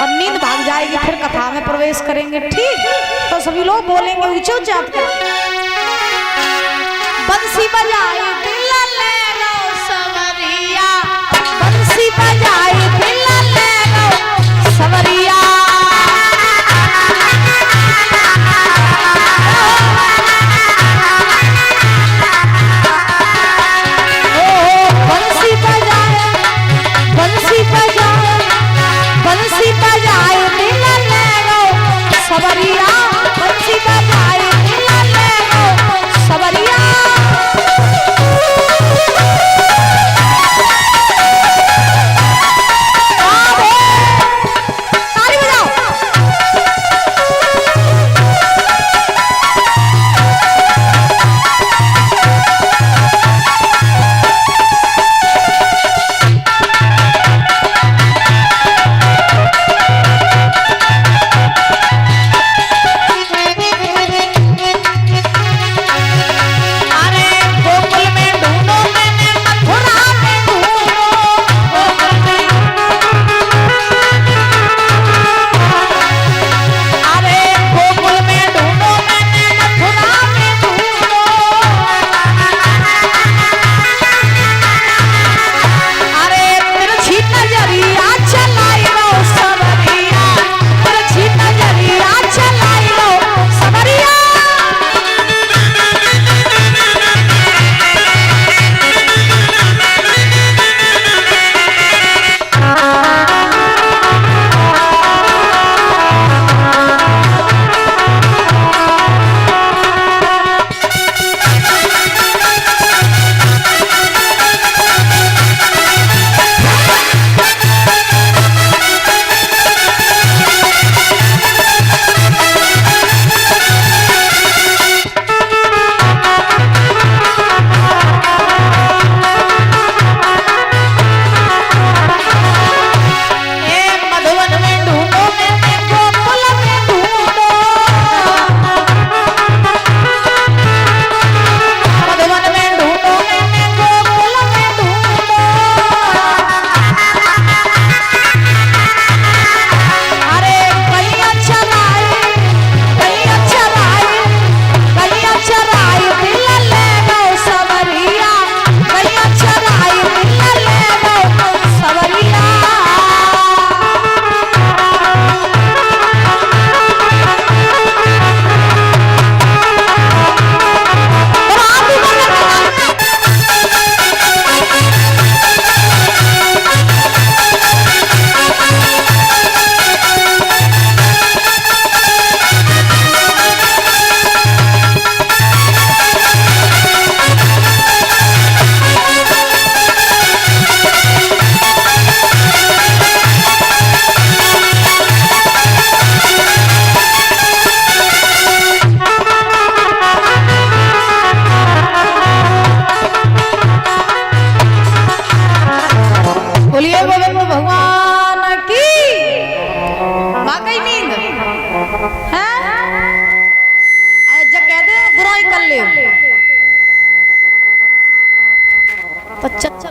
और नींद भाग जाएगी, फिर कथा में प्रवेश करेंगे। ठीक, तो सभी लोग बोलेंगे ऊंचे ऊंचे हाथ करके, बंसी बजाए बिल्ला ले लो सवरिया, बंसी बजाए बिल्ला ले लो सवरिया। बंसी बजाए बिल्ला ले लो सवरिया, बंसी बजाए बिल्ला ले लो सवरिया।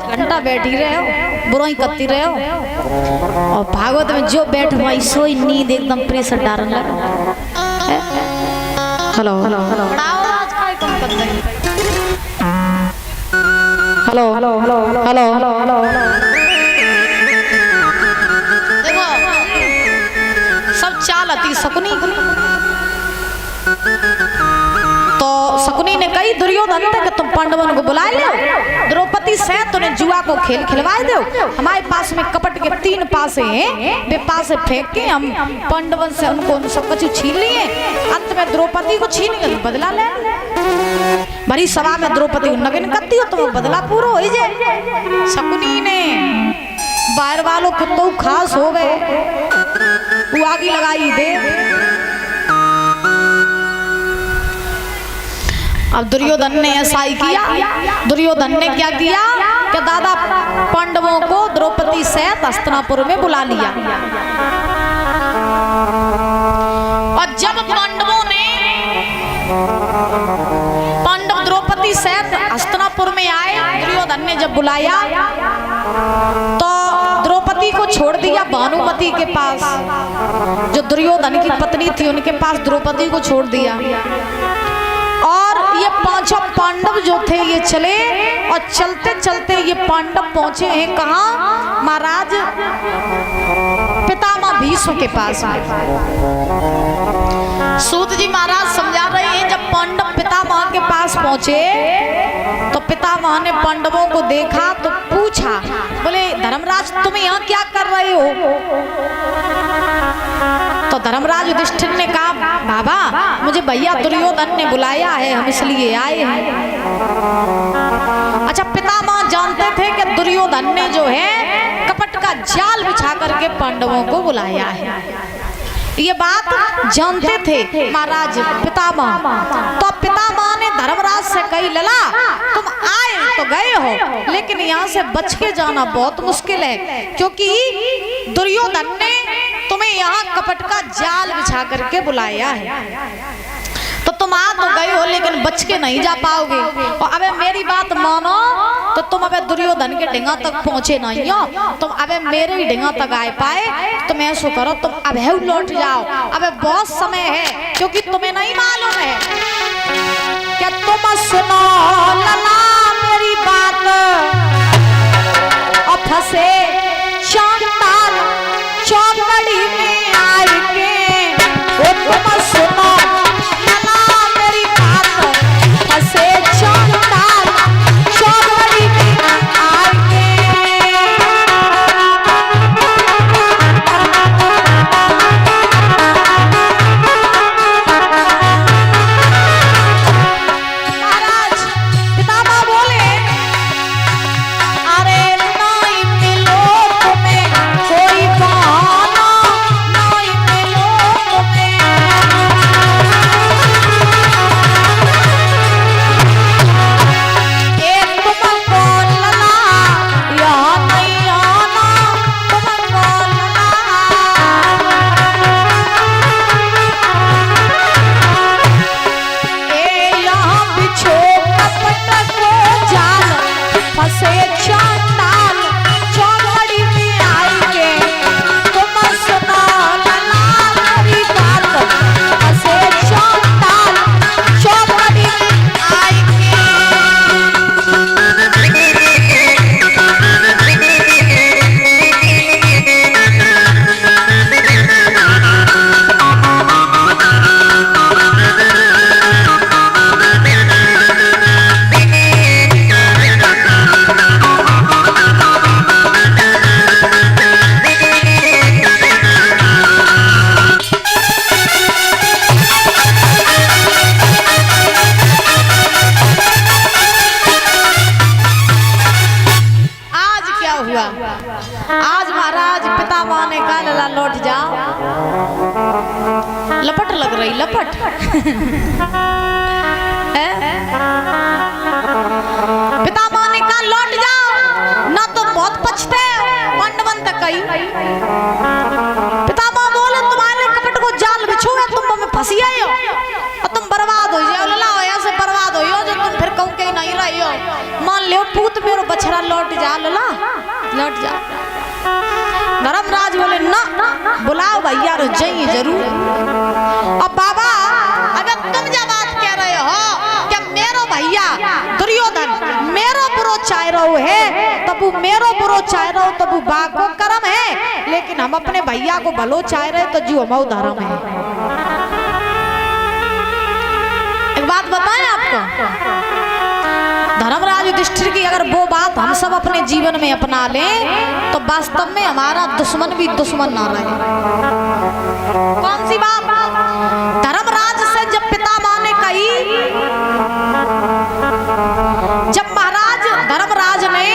घंटा बैठी रहे हो, बुराई करती रहे हो, और भागवत में जो बैठ भाई सोई नींद एकदम प्रेशर डालने लगा। Hello hello hello hello hello hello hello hello hello देखो सब चाल आती शकुनी। तो शकुनी ने कही दुर्योधन कि तुम पांडवन को बुला लो, द्रौपदी से तुमने जुआ को खेल खिलवाए दो, हमारे पास में कपट के 3 पासे हैं, वे पासे फेंक के हम पांडवन से उनको सब कुछ छीन लिए, अंत में द्रौपदी को छीन के बदला ले। बड़ी सभा में द्रौपदी नगिन करती हो तो बदला पूरा हो जाए। शकुनी ने बाहर वालों को तो खास हो गए, वो आगे लगाई दे। अब दुर्योधन ने ऐसा ही किया। दुर्योधन ने क्या किया कि दादा पांडवों को द्रौपदी सहित हस्तिनापुर में बुला लिया, और जब पांडव द्रौपदी सहित हस्तिनापुर में आए, दुर्योधन ने जब बुलाया तो द्रौपदी द्रौपदी को छोड़ दिया भानुमति के पास, जो दुर्योधन की पत्नी थी उनके पास द्रौपदी को छोड़ दिया। और ये पांचों पांडव जो थे ये चले, और चलते चलते ये पांडव पहुंचे हैं कहाँ? महाराज पितामह भीष्म के पास। सूत जी महाराज समझा रहे हैं, जब पांडव पितामह के पास पहुंचे तो पितामह ने पांडवों को देखा तो पूछा, बोले धर्मराज तुम यहाँ क्या कर रहे हो? तो धर्मराज युधिष्ठिर ने कहा, बाबा मुझे भैया दुर्योधन ने बुलाया है, हम इसलिए आए हैं। अच्छा, पितामह जानते थे कि दुर्योधन ने जो है कपट का जाल बिछा करके पांडवों को बुलाया है, ये बात जानते थे महाराज पितामह। तो पितामह ने धर्मराज से कही, लला तुम आए तो गए हो, लेकिन यहाँ से बच के जाना बहुत मुश्किल है, क्योंकि दुर्योधन ने तुम्हें यहाँ कपट का जाल बिछा करके बुलाया है। तो तुम आ तो गए हो लेकिन बच के नहीं जा पाओगे। और अबे मेरी बात मानो तो तुम अबे दुर्योधन के डिंगा तक पहुंचे नहीं हो, तुम अबे मेरे ही डिंगा तक आए पाए। तुम ऐसा करो, तुम अबे लौट जाओ, अबे बहुत समय है, क्योंकि तुम्हें नहीं मालूम है क्या? तुम सुनो लला मेरी बात, और फंसे चांदाल चौकड़ी में आए के, वो तुम सुनो लला मेरी बात, फंसे चांदाल चौकड़ी में आए के। महाराज पितामह बोले, अरे नहीं मिलो तुम्हें कोई बहाना, नहीं मिलो तुम्हें, एक तुमको लला यहाँ नहीं आना, तुमको लला। ए यहाँ बिछो कपट को जाल, फंसे चांदाल चौकड़ी में आएंगे, तुम सुनो लला मेरी बात, फंसे चांदाल चौकड़ी में आएंगे। आज क्या हुआ? आज महाराज पितामह ने कहा, लला लौट जाओ। लपट लग रही, लपट है? पितामह ने कहा लौट जाओ, ना तो बहुत पछते पांडवन तक कही। पितामह बोले, तुम्हारे कपट को जाल बिछो है, तुम में फंसी आई हो और तुम बर्बाद हो जाओ। लला ऐसे बर्बाद हो जो तुम फिर कहूँ कहीं नहीं रही हो। मान लो पूत मेरो बछड़ा, लौट जा लला, लौट जा। धर्मराज बोले, ना बुलाओ भैया, रो जाइए जरूर। अब बाबा अगर तुम जब बात कह रहे हो कि मेरो भैया दुर्योधन मेरो बुरो चाह रहो है, तब वो मेरो बुरो चाह रहो तब वो बाको कर्म है, लेकिन हम अपने भैया को भलो चाह रहे तो जो हम धर्म है। एक बात बताएं आपको, धर्मराज युधिष्ठिर की अगर वो बात हम सब अपने जीवन में अपना लें तो वास्तव में हमारा दुश्मन भी दुश्मन ना रहे। कौन सी बात? धर्मराज से जब पितामह ने कही, जब महाराज धर्मराज ने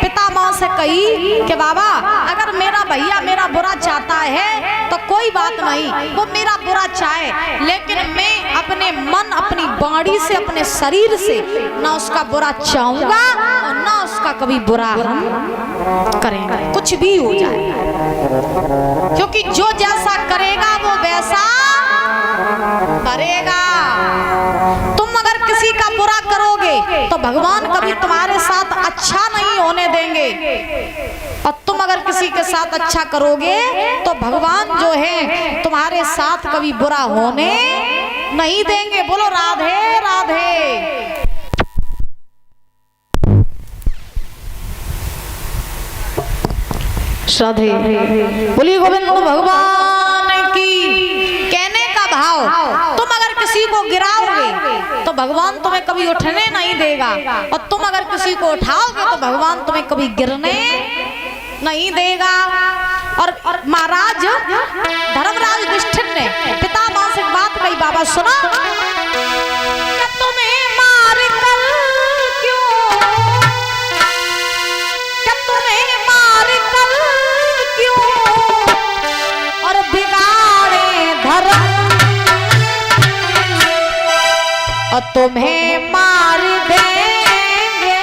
पितामह से कही कि बाबा अगर मेरा भैया मेरा बुरा चाहता है तो कोई बात नहीं, वो मेरा बुरा चाहे, लेकिन मैं अपने मन अपनी बाड़ी से अपने शरीर से ना उसका बुरा चाहूंगा और ना उसका कभी बुरा हम करेंगे, कुछ भी हो जाए, क्योंकि जो जैसा करेगा वो वैसा करेगा। तुम अगर किसी का बुरा करोगे तो भगवान कभी तुम्हारे साथ अच्छा नहीं होने देंगे, और तुम अगर अगर किसी के साथ अच्छा करोगे तो भगवान जो है तुम्हारे साथ कभी बुरा होने नहीं देंगे। बोलो राधे राधे। राधे बोलिए गोविंद भगवान की। कहने का भाव, तुम अगर किसी को गिराओगे तो भगवान तुम्हें कभी उठने नहीं देगा, और तुम अगर किसी को उठाओगे तो भगवान तुम्हें कभी गिरने नहीं देगा। और महाराज धर्मराज युधिष्ठिर ने पितामह से बात कही, बाबा सुना, तुम्हें मार कर क्यों, तुम्हें मार कर क्यों और बिगाड़े धर्म, और तुम्हें मार देंगे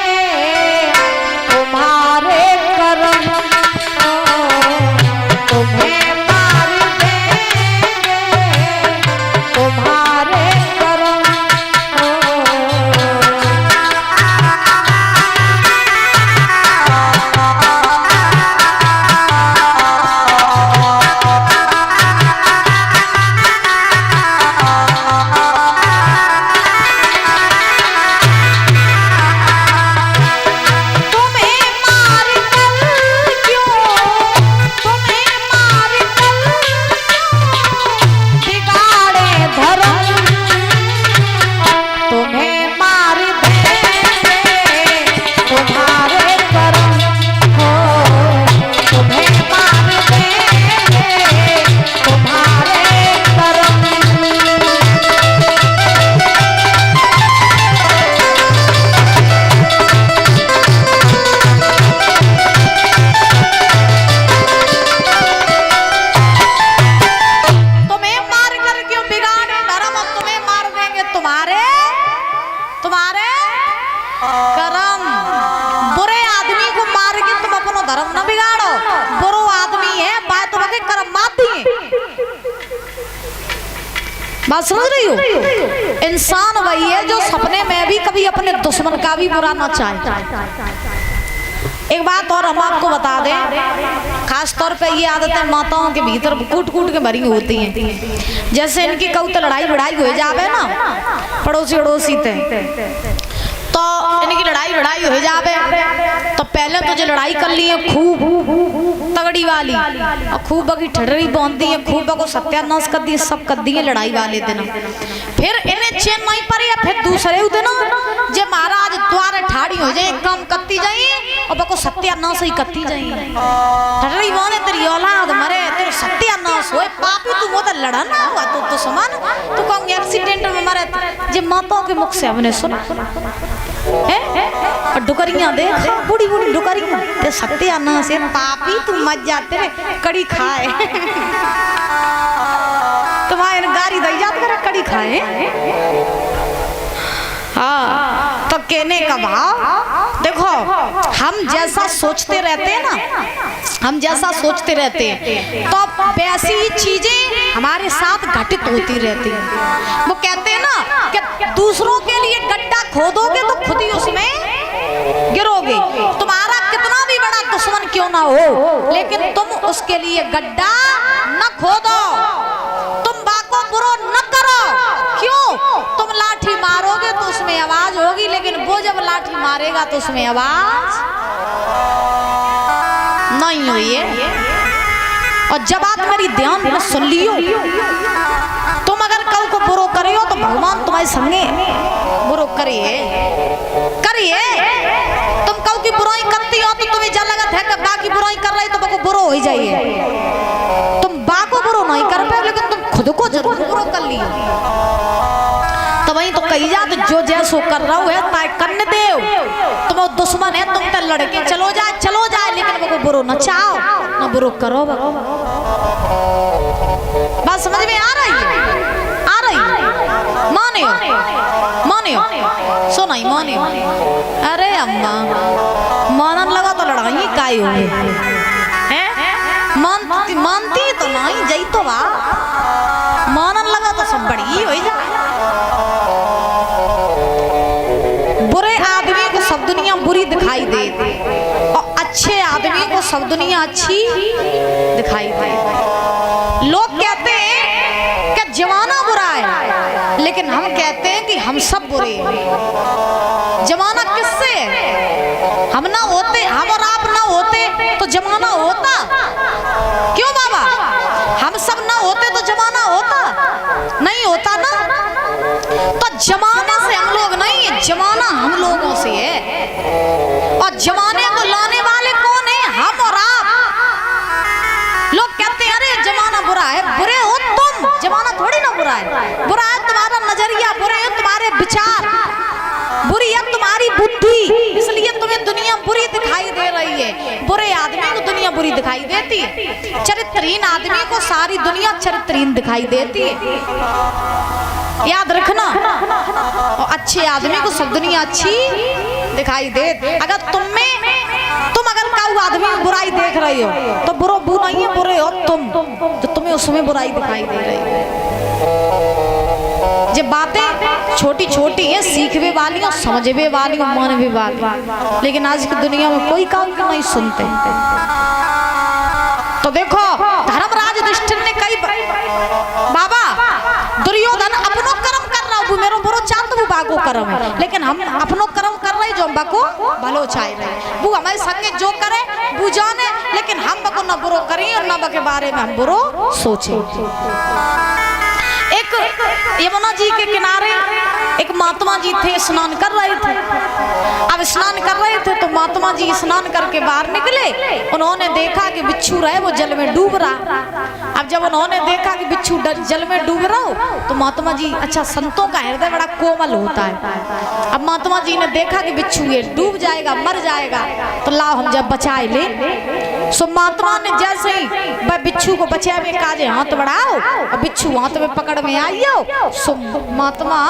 तुम्हारे कर्म, तुम्हें मार देंगे तुम्हारे कर्म। बात समझ रही हो? इंसान वही है जो सपने में भी कभी अपने दुश्मन का भी बुरा ना चाहे। एक बात और हम आपको बता दें, खास तौर पे ये आदतें माताओं के भीतर कूट कूट के भरी होती हैं। जैसे इनकी कहूँ तो लड़ाई बढ़ाई हो जावे ना पड़ोसी अड़ोसी थे, तो इनकी लड़ाई बढ़ाई हो जावे तो पहले तो जो लड़ाई कर ली है खूब तगड़ी वाली, और खूब बगी ठडरी बांधती है, खूब बको सत्यानाश कर दी, सब कर दी लड़ाई वाले दिन। फिर इन्हें चैन नहीं पड़ी, फिर दूसरे दिन जे महाराज द्वार ठाड़ी हो जाए, काम करती जाए और बको सत्यानाश ही करती जाए। ठडरी बांधे तेरी औलाद मरे, तेरे सत्यानाश होए, पापी तू वो तो लड़ा ना हुआ तो दुश्मन, तू कौन एक्सीडेंट में मरे। जे माताओं के मुख से हमने सुना है, और डुकरियां देख बूढ़ी बूढ़ी डुकरियां, ते सत्यानाश से पापी तू मत जाते रे कड़ी खाए। तुम्हारे गाड़ी दई जात करे कड़ी खाए। हाँ, तो कहने का भाव देखो, हम जैसा सोचते रहते हैं ना, हम जैसा सोचते रहते हैं तो वैसी चीजें हमारे साथ घटित होती रहती हैं। वो कहते हैं ना कि दूसरों के लिए गड्ढा खोदोगे तो खुद ही उसमें गिरोगे। तुम्हारा कितना भी बड़ा दुश्मन क्यों ना हो, लेकिन तुम उसके लिए गड्ढा न खोदो, तुम बाको बुरो न करो। क्यों? तुम लाठी मारोगे तो उसमें आवाज होगी, लेकिन वो जब लाठी मारेगा तो उसमें आवाज नहीं हुई है। और जब आप मेरी ध्यान में सुन लियो, तुम अगर कल को बुरो करियो तो भगवान तुम्हारे संगे बुरो करिए करिए। तुम कल की बुराई करती हो तो तुम्हें जल लगत है कि बाकी बुराई कर रही तो बको बुरो हो जाइए। तुम बाको बुरो नहीं कर पाए, लेकिन तुम खुद को जरूर बुरो कर लियो। तो वही तो कही जात, जो जैसो कर रहा है ताय कन्न देव। तुम दुश्मन है, तुम तो लड़के चलो जाए, लेकिन वो बुरो न चाहो न बुरो करो। बात समझ में आ रही है? माने सुनाई माने। अरे अम्मा मानन लगा तो लड़ाई काई हो गई है, मानती तो नहीं जई तो वाह, मानन लगा तो सब बड़ी हो जाए। बुरे आदमी को सब दुनिया बुरी दिखाई दे और अच्छे आदमी को सब दुनिया अच्छी दिखाई दे। लोग कहते हैं कि जमाना बुरा है, लेकिन हम कहते हैं कि हम सब बुरे हैं। जमाना किससे है? हम ना होते, हम और आप ना होते तो जमाना होता? क्यों बाबा? हम सब ना होते तो जमाना होता? नहीं होता ना। तो जमाने से हम लोग नहीं है, जमाना हम लोगों से है। और जमाने को लाने वाले कौन है? हम और आप। लोग कहते हैं अरे जमाना बुरा है। बुरे हो तुम, जमाना थोड़ी ना बुरा है। बुरा है तुम्हारा नजरिया, बुरे है तुम्हारे विचार, बुरी है तुम्हारी बुद्धि, इसलिए तुम्हें दुनिया बुरी दिखाई दे रही है। बुरे आदमी को दुनिया बुरी दिखाई देती है, चरित्रहीन आदमी को सारी दुनिया चरित्रहीन दिखाई देती है। याद रखना। और अच्छे आदमी को सब दुनिया अच्छी दिखाई दे। अगर तुम अगर काऊ आदमी में बुराई देख रही हो तो बुरो बू नहीं है, बुरे हो तुम जो तुम्हें उसमें बुराई दिखाई दे रही है। ये बातें छोटी छोटी हैं, सीखवे वाली और समझवे वाली और मानवे वाली, लेकिन आज की दुनिया में कोई काम नहीं सुनते। तो देखो धर्मराज युधिष्ठिर ने कई बाबा दुर्योधन अपनो कर्म कर रहा हूँ, मेरो बुरो चांद वो बागो कर्म है, लेकिन हम अपनो कर्म कर रहे जो हम बाको भलो चाह रहे। वो हमारे संगे जो करे वो जाने, लेकिन हम बाको न बुरो करें और न बाके बारे में हम बुरो सोचे। एक यमुना जी के किनारे एक महात्मा जी थे, स्नान कर रहे थे। अब स्नान कर रहे थे तो महात्मा जी स्नान करके बाहर निकले। उन्होंने देखा कि बिच्छू रहे वो जल में डूब रहा। अब जब उन्होंने देखा कि बिच्छू जल में डूब रहा हो तो महात्मा जी, अच्छा संतों का हृदय बड़ा कोमल होता है। अब महात्मा जी ने देखा कि बिच्छू ये डूब जाएगा, मर जाएगा, तो लाओ हम जब बचाए ले। सो महात्मा ने जैसे ही बिच्छू को बचाए में काजे हाथ बढ़ाओ और बिच्छू हाथ में पकड़ में आइयो। सो महात्मा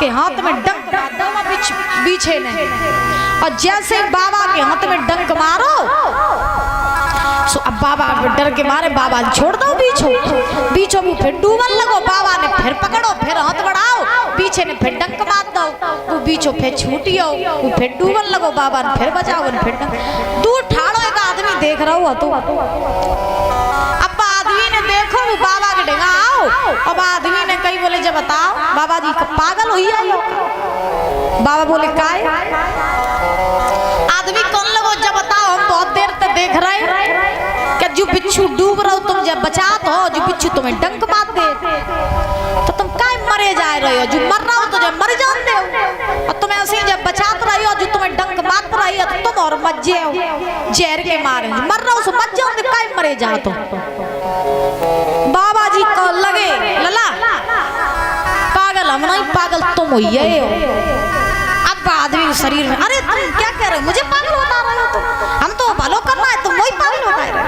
के हाथ में डंक बीछे ने, और जैसे बाबा के हाथ में डंक मारो सो अब बाबा डर के मारे बाबा छोड़ दो बीछो भी फिर डूबन लगो। बाबा ने फिर पकड़ो, फिर हाथ बढ़ाओ, पीछे ने फिर डंक मार दो, वो बीचो फिर छूटियो, वो फिर डूबन लगो। बाबा ने फिर बचाओ, फिर दूर ठाड़ो एक आदमी देख रहा हुआ तो अब आदमी ने देखो वो बाबा के डेगा आओ। अब आदमी ने कई बोले जब बताओ बाबा जी पागल हुई है। बाबा बोले काय? आदमी कौन लगो जब बताओ, हम बहुत देर तक देख रहे क्या जो बिच्छू डूब रहा हो तुम जब बचात हो, जो बिच्छू तुम्हें डंक मार दे तो तुम काय मरे जा रहे हो? जो मर रहा हो तो जब मर जान दे, और तुम ऐसे ही जब बचात रही हो जो तुम्हें डंक मार रही हो तो तुम और मत जाओ जहर के मारे। मर रहा हो सो मत जाओ, काय मरे जा तो। बाबा जी को लगे लला पागल हम नहीं, पागल तुम हो। अब आदमी के शरीर में अरे तुम क्या कह रहे हो, मुझे पागल बता रहे हो? तुम हम तो भलो करना है, तुम वही पागल बता रहे हो।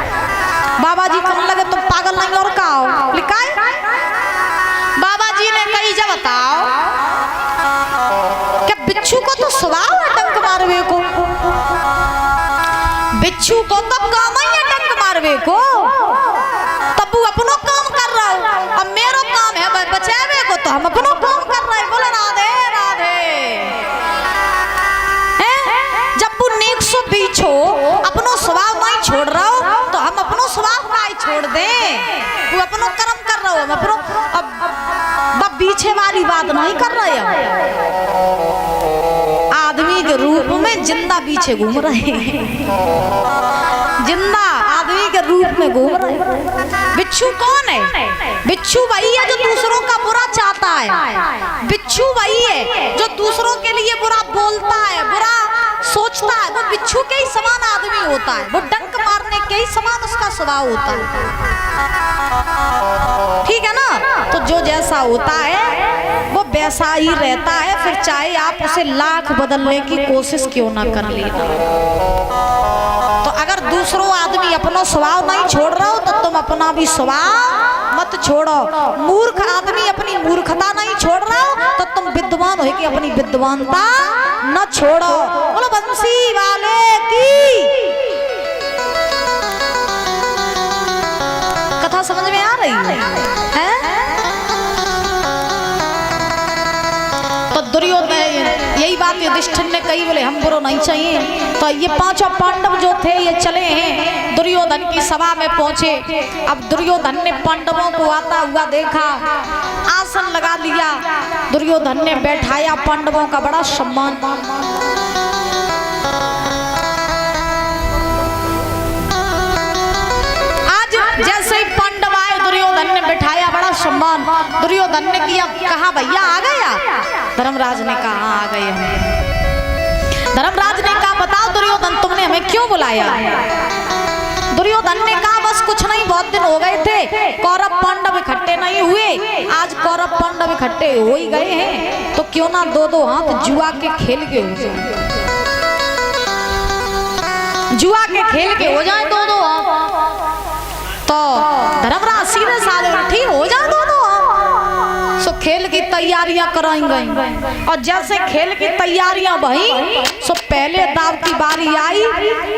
बाबा जी कहने लगे तुम पागल नहीं और का हो? लिखा है बाबा जी ने कही जब बताओ क्या बिच्छू को तो स्वभाव है डंक मारवे को, बिच्छू को तो काम ही है डंक मारवे को, तब वो अपनो काम कर रहा हो। अब मेरो काम है बचावे को, तो हम अपनो काम कर रहे हैं। बोले राधे राधे। जब वो नेक सो बीछो अपनो स्वभाव नहीं छोड़ रहा हो तो हम अपनो स्वभाव नहीं छोड़ दे। वो अपनो कर्म कर रहा हो, हम अपनो अब पीछे वाली बात नहीं कर रहे हैं। आदमी के रूप में जिंदा पीछे घूम रहे हैं, जिंदा आदमी के रूप में घूम रहे हैं। बिच्छू कौन है? बिच्छू वही है जो दूसरों का बुरा चाहता है। बिच्छू वही है जो दूसरों के लिए बुरा बोलता है, बुरा सोचता है। वो बिच्छू के ही समान आदमी होता है, वो डंक मारने के ही समान उसका स्वभाव होता है। ठीक है ना? तो जो जैसा होता है वो वैसा ही रहता है, फिर चाहे आप उसे लाख बदलने की कोशिश क्यों ना कर लेना। तो अगर दूसरों आदमी अपना स्वभाव नहीं छोड़ रहा हो तो तुम अपना भी स्वभाव मत छोड़ो। मूर्ख आदमी अपनी मूर्खता नहीं छोड़ रहा हो तो तुम विद्वान हो कि अपनी विद्वानता न छोड़ो। बोलो बंसी वाले की। कथा समझ में आ रही है? तो दुर्योधन यही बात युधिष्ठिर ने कही, बोले हम बुरो नहीं चाहिए। तो ये पांचों पांडव जो थे ये चले हैं, दुर्योधन की सभा में पहुंचे। अब दुर्योधन ने पांडवों को आता हुआ देखा, आसन लगा लिया, दुर्योधन ने बैठाया, पांडवों का बड़ा सम्मान। आज जैसे ही पांडव आए, दुर्योधन ने बैठाया, बड़ा सम्मान। दुर्योधन ने किया, कहा भैया आ गया? धर्मराज ने कहा आ गए हम। धर्मराज ने कहा बताओ दुर्योधन तुमने हमें क्यों बुलाया? दुर्योधन ने कहा बस कुछ नहीं, बहुत दिन हो गए थे कौरव पांडव इकट्ठे नहीं हुए, आज कौरव पांडव इकट्ठे हो ही गए हैं, तो क्यों ना दो दो हाथ जुआ के खेल के हो जाए, जुआ के खेल के हो जाए दो दो हाथ। तो धर्मराज सीधे साधे ठीक हो जाए दो दो हाथ। सो खेल की तैयारियां कराई गई, और जैसे खेल की तैयारियां भई, सो पहले दाव की बारी आई।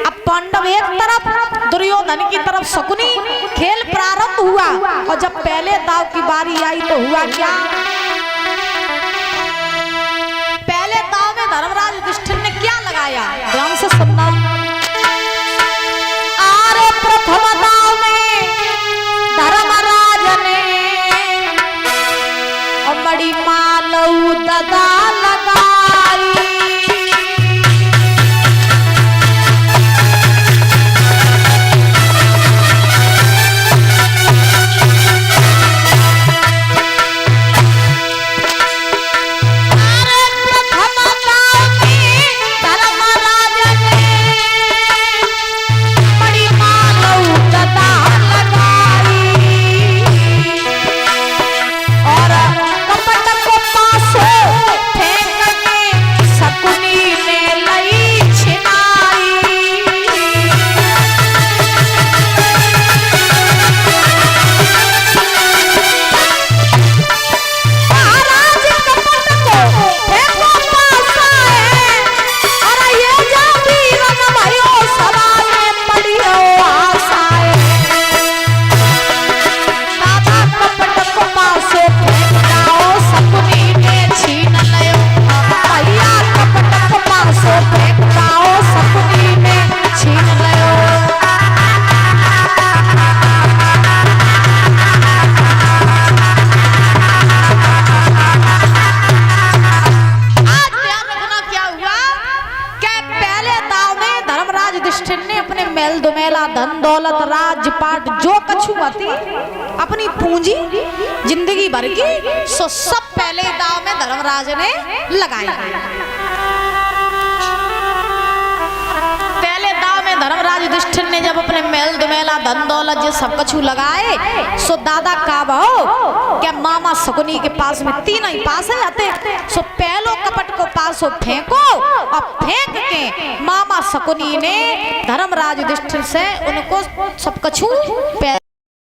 अब पांडव एक तरफ, दुर्योधन की तरफ शकुनी, खेल प्रारंभ हुआ। और जब पहले दाव की बारी आई तो हुआ क्या? पहले दाव में धर्मराज युधिष्ठिर ने क्या लगाया, ध्यान से सुनना। आरे प्रथम दाव में धर्मराज ने बड़ी मालऊ ददा लगाई। धन दौलत राजपाट जो कछु आती अपनी पूंजी जिंदगी भर की, सो सब पहले दाव में धर्मराज ने लगाया। पहले दाव में धर्मराज युधिष्ठिर ने जब अपने मेल दुमेला धन दौलत जो सब कछु लगाए, सो दादा का बहु क्या मामा शकुनी के पास में तीन ही पास है आते, सो पहलो कपट को पास फेंको, और फेंक के मामा शकुनी ने धर्मराज युधिष्ठिर से उनको सब कछु